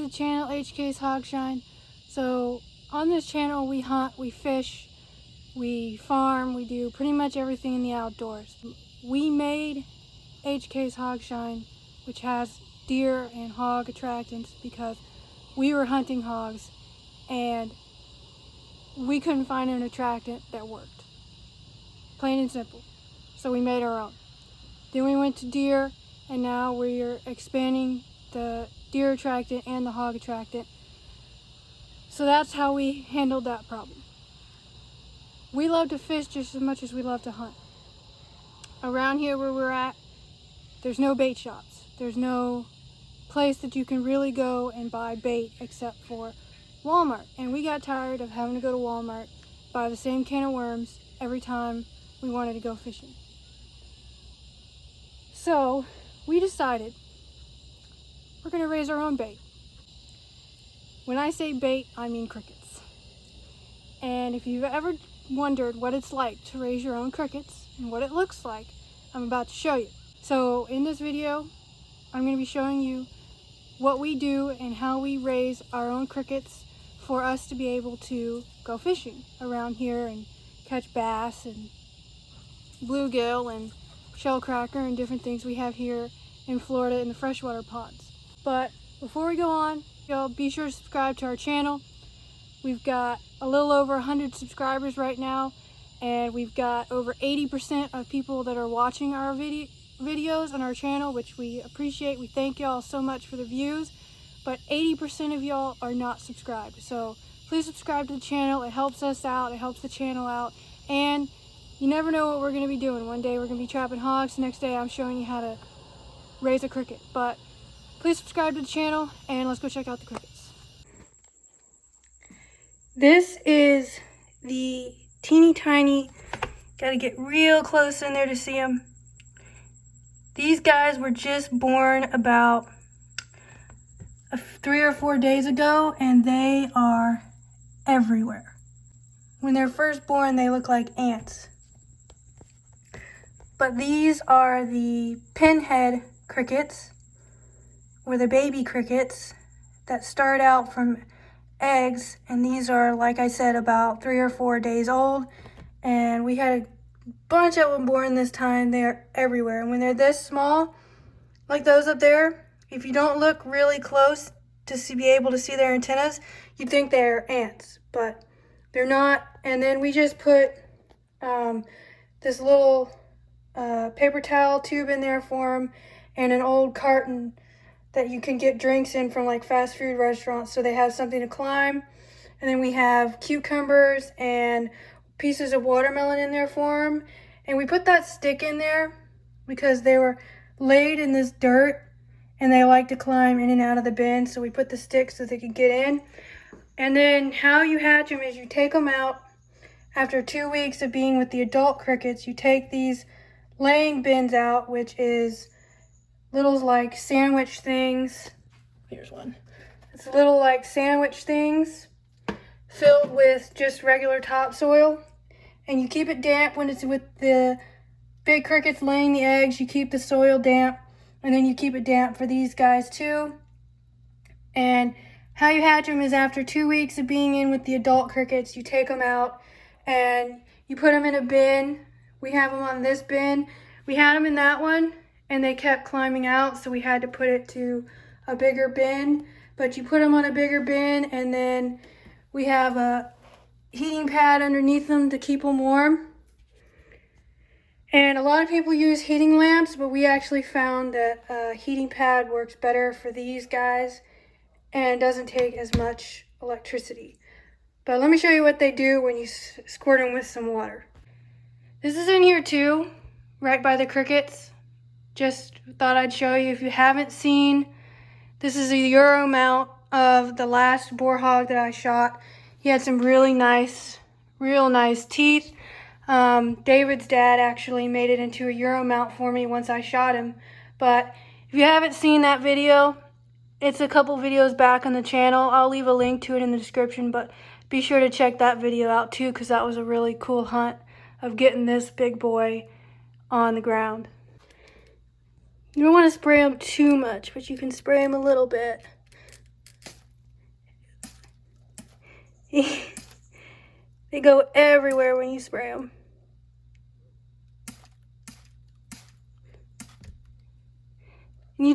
to the channel, HK's Hogshine. So on this channel we hunt, we fish, we farm, we do pretty much everything in the outdoors. We made HK's Hogshine, which has deer and hog attractants, because we were hunting hogs and we couldn't find an attractant that worked. Plain and simple. So we made our own. Then we went to deer, and now we're expanding the deer attractant and the hog attractant. So that's how we handled that problem. We love to fish just as much as we love to hunt. Around here where we're at, there's no bait shops. There's no place that you can really go and buy bait except for Walmart. And we got tired of having to go to Walmart, buy the same can of worms every time we wanted to go fishing. So we decided we're gonna raise our own bait. When I say bait, I mean crickets. And if you've ever wondered what it's like to raise your own crickets and what it looks like, I'm about to show you. So in this video, I'm going to be showing you what we do and how we raise our own crickets for us to be able to go fishing around here and catch bass and bluegill and shellcracker and different things we have here in Florida in the freshwater ponds. But before we go on, y'all be sure to subscribe to our channel. We've got a little over 100 subscribers right now, and we've got over 80% of people that are watching our videos on our channel, which we appreciate. We thank y'all so much for the views, but 80% of y'all are not subscribed. So please subscribe to the channel. It helps us out, it helps the channel out, and you never know what we're going to be doing. One day we're going to be trapping hogs, the next day I'm showing you how to raise a cricket. But please subscribe to the channel, and let's go check out the crickets. This is the teeny tiny, gotta get real close in there to see them. These guys were just born about 3 or 4 days ago, and they are everywhere. When they're first born, they look like ants. But these are the pinhead crickets, or the baby crickets that start out from eggs, and these are, like I said, about 3 or 4 days old, and we had a bunch of them born this time. They're everywhere, and when they're this small, like those up there, if you don't look really close to be able to see their antennas, you'd think they're ants, but they're not. And then we just put this little paper towel tube in there for them, and an old carton that you can get drinks in from like fast food restaurants, so they have something to climb. And then we have cucumbers and pieces of watermelon in there for them. And we put that stick in there because they were laid in this dirt and they like to climb in and out of the bin, so we put the stick so they could get in. And then how you hatch them is you take them out after 2 weeks of being with the adult crickets. You take these laying bins out, which is little like sandwich things. Here's one. It's little like sandwich things filled with just regular topsoil, and you keep it damp when it's with the big crickets laying the eggs. You keep the soil damp, and then you keep it damp for these guys too. And how you hatch them is after 2 weeks of being in with the adult crickets, you take them out and you put them in a bin. We have them on this bin. We had them in that one, and they kept climbing out, so we had to put it to a bigger bin. But you put them on a bigger bin, and then we have a heating pad underneath them to keep them warm. And a lot of people use heating lamps, but we actually found that a heating pad works better for these guys and doesn't take as much electricity. But let me show you what they do when you squirt them with some water. This is in here too, right by the crickets. Just thought I'd show you if you haven't seen. This is a Euro mount of the last boar hog that I shot. He had some really nice, real nice teeth. David's dad actually made it into a Euro mount for me once I shot him. But if you haven't seen that video, it's a couple videos back on the channel. I'll leave a link to it in the description, but be sure to check that video out too, because that was a really cool hunt of getting this big boy on the ground. You don't want to spray them too much, but you can spray them a little bit. They go everywhere when you spray them. And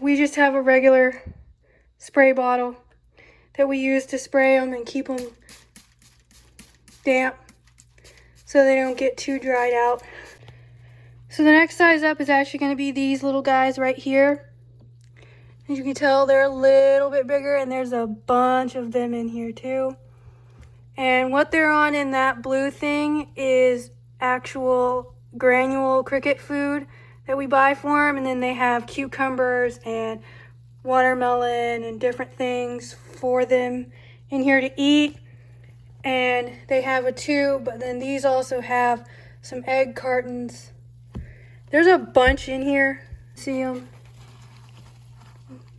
we just have a regular spray bottle that we use to spray them and keep them damp so they don't get too dried out. So the next size up is actually going to be these little guys right here. As you can tell, they're a little bit bigger, and there's a bunch of them in here too. And what they're on in that blue thing is actual granule cricket food that we buy for them, and then they have cucumbers and watermelon and different things for them in here to eat. And they have a tube, but then these also have some egg cartons. There's a bunch in here. See them?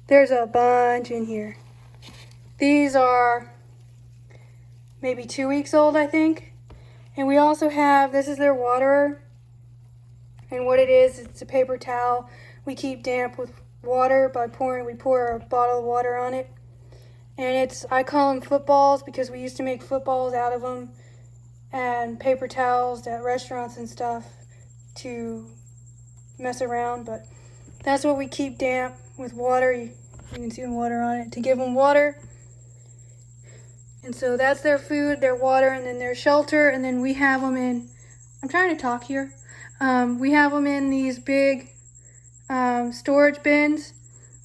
There's a bunch in here. These are maybe 2 weeks old, I think. And we also have, this is their waterer. And what it is, it's a paper towel we keep damp with water by we pour a bottle of water on it. And I call them footballs because we used to make footballs out of them, and paper towels at restaurants and stuff to mess around. But that's what we keep damp with water. You can see the water on it to give them water. And so that's their food, their water, and then their shelter. And then we have them in, I'm trying to talk here. We have them in these big storage bins.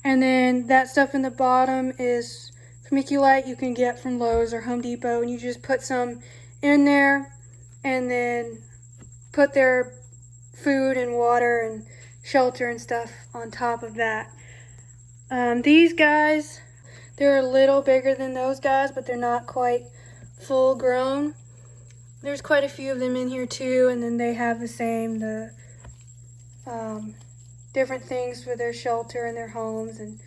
And then that stuff in the bottom is vermiculite you can get from Lowe's or Home Depot. And you just put some in there and then put their food and water and shelter and stuff on top of that. These guys, they're a little bigger than those guys, but they're not quite full grown. There's quite a few of them in here too, and then they have the different things for their shelter and their homes, and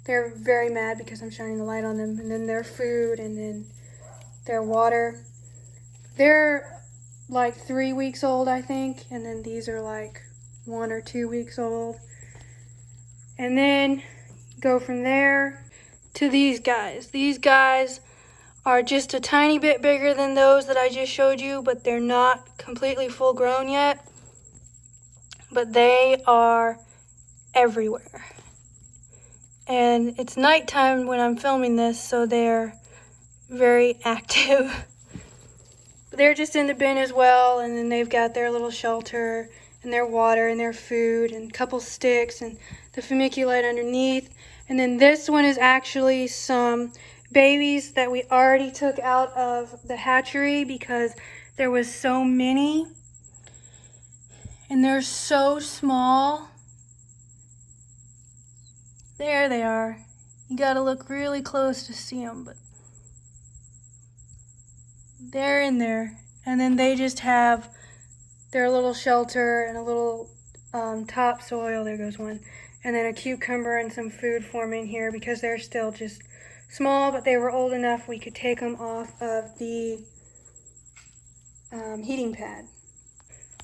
they're very mad because I'm shining the light on them. And then their food, and then their water. They're like 3 weeks old, I think, and then these are like 1 or 2 weeks old. And then go from there to these guys. These guys are just a tiny bit bigger than those that I just showed you, but they're not completely full grown yet. But they are everywhere. And it's nighttime when I'm filming this, so they're very active. They're just in the bin as well, and then they've got their little shelter and their water and their food and a couple sticks and the vermiculite underneath. And then this one is actually some babies that we already took out of the hatchery because there was so many. And they're so small. There they are. You gotta look really close to see them, but they're in there. And then they just have their little shelter and a little topsoil. There goes one. And then a cucumber and some food for them in here because they're still just small, but they were old enough we could take them off of the heating pad.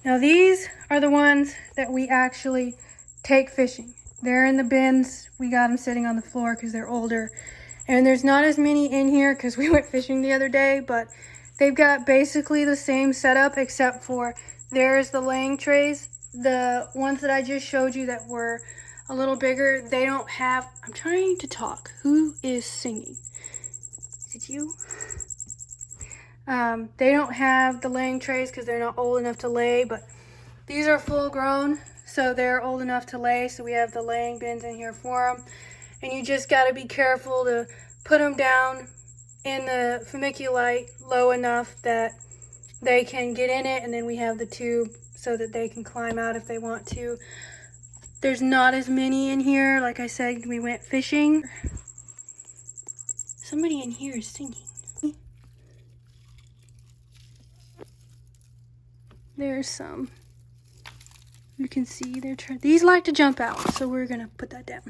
Now these are the ones that we actually take fishing. They're in the bins. We got them sitting on the floor because they're older. And there's not as many in here because we went fishing the other day, but they've got basically the same setup except for there's the laying trays. The ones that I just showed you that were a little bigger, they don't have, I'm trying to talk. Who is singing? Is it you? They don't have the laying trays because they're not old enough to lay, but these are full grown, so they're old enough to lay, so we have the laying bins in here for them. And you just got to be careful to put them down in the vermiculite low enough that they can get in it, and then we have the tube so that they can climb out if they want to. There's not as many in here. Like I said, we went fishing. Somebody in here is singing. There's some. You can see these like to jump out, so we're gonna put that down.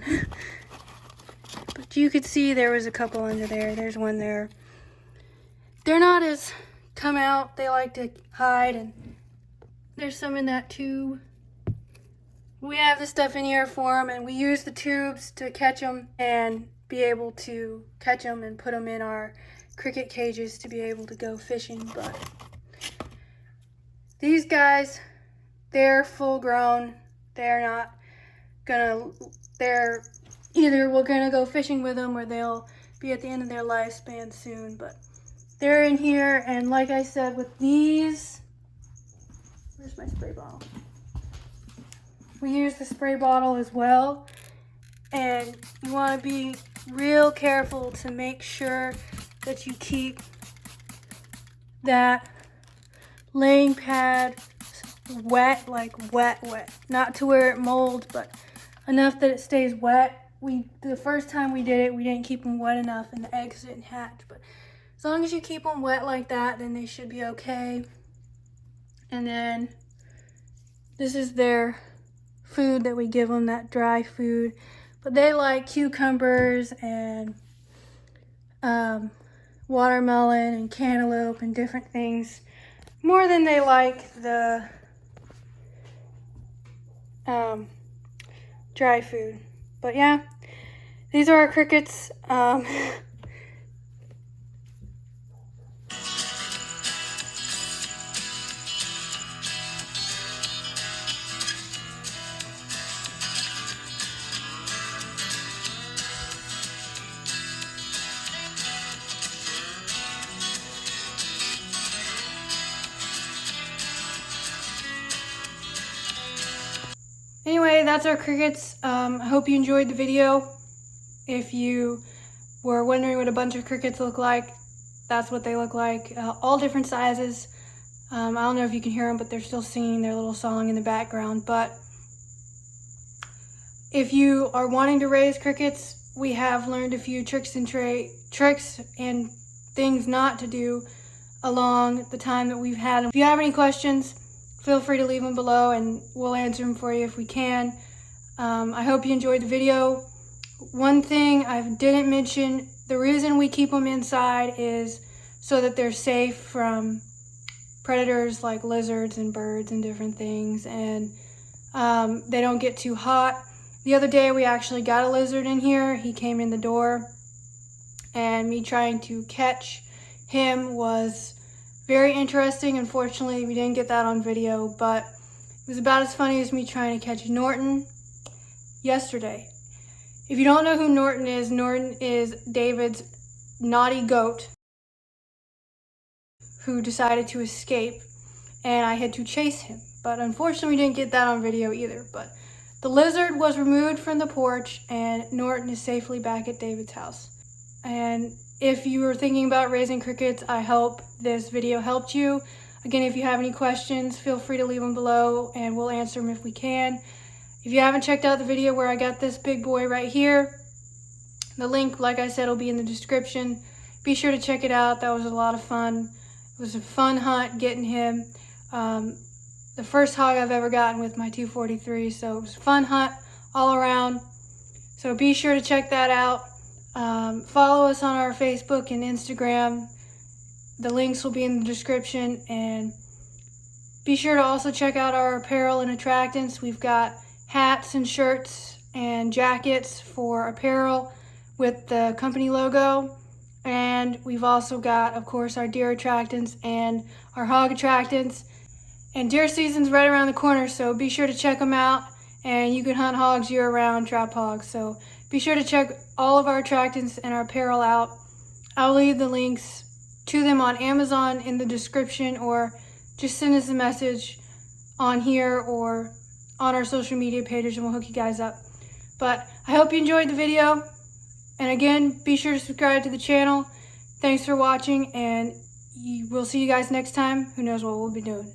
But you could see there was a couple under there. There's one there. They're not as come out. They like to hide, and there's some in that tube. We have the stuff in here for them, and we use the tubes to catch them and be able to catch them and put them in our cricket cages to be able to go fishing. But these guys, they're full grown. They're either we're gonna go fishing with them or they'll be at the end of their lifespan soon. But they're in here, and like I said, with these, where's my spray bottle? We use the spray bottle as well, and you want to be real careful to make sure that you keep that laying pad wet, like wet, not to where it molds, but enough that it stays wet. The first time we did it, we didn't keep them wet enough and the eggs didn't hatch, but as long as you keep them wet like that, then they should be okay. And then this is their food that we give them, that dry food, but they like cucumbers and watermelon and cantaloupe and different things more than they like the dry food. But yeah, these are our crickets. Anyway, that's our crickets. I hope you enjoyed the video. If you were wondering what a bunch of crickets look like, that's what they look like. All different sizes. I don't know if you can hear them, but they're still singing their little song in the background. But if you are wanting to raise crickets, we have learned a few tricks and things not to do along the time that we've had them. If you have any questions, feel free to leave them below and we'll answer them for you if we can. I hope you enjoyed the video. One thing I didn't mention, the reason we keep them inside is so that they're safe from predators like lizards and birds and different things, and they don't get too hot. The other day we actually got a lizard in here. He came in the door, and me trying to catch him was very interesting. Unfortunately, we didn't get that on video, but it was about as funny as me trying to catch Norton yesterday. If you don't know who Norton is David's naughty goat who decided to escape, and I had to chase him. But unfortunately, we didn't get that on video either. But the lizard was removed from the porch, and Norton is safely back at David's house. And if you were thinking about raising crickets, I hope this video helped you. Again, if you have any questions, feel free to leave them below and we'll answer them if we can. If you haven't checked out the video where I got this big boy right here, the link, like I said, will be in the description. Be sure to check it out. That was a lot of fun. It was a fun hunt getting him. The first hog I've ever gotten with my 243, so it was a fun hunt all around. So be sure to check that out. Follow us on our Facebook and Instagram. The links will be in the description, and be sure to also check out our apparel and attractants. We've got hats and shirts and jackets for apparel with the company logo, and we've also got, of course, our deer attractants and our hog attractants. And deer season's right around the corner, so be sure to check them out, and you can hunt hogs year-round, trap hogs. So be sure to check all of our attractants and our apparel out. I'll leave the links to them on Amazon in the description, or just send us a message on here or on our social media pages and we'll hook you guys up. But I hope you enjoyed the video. And again, be sure to subscribe to the channel. Thanks for watching, and we'll see you guys next time. Who knows what we'll be doing.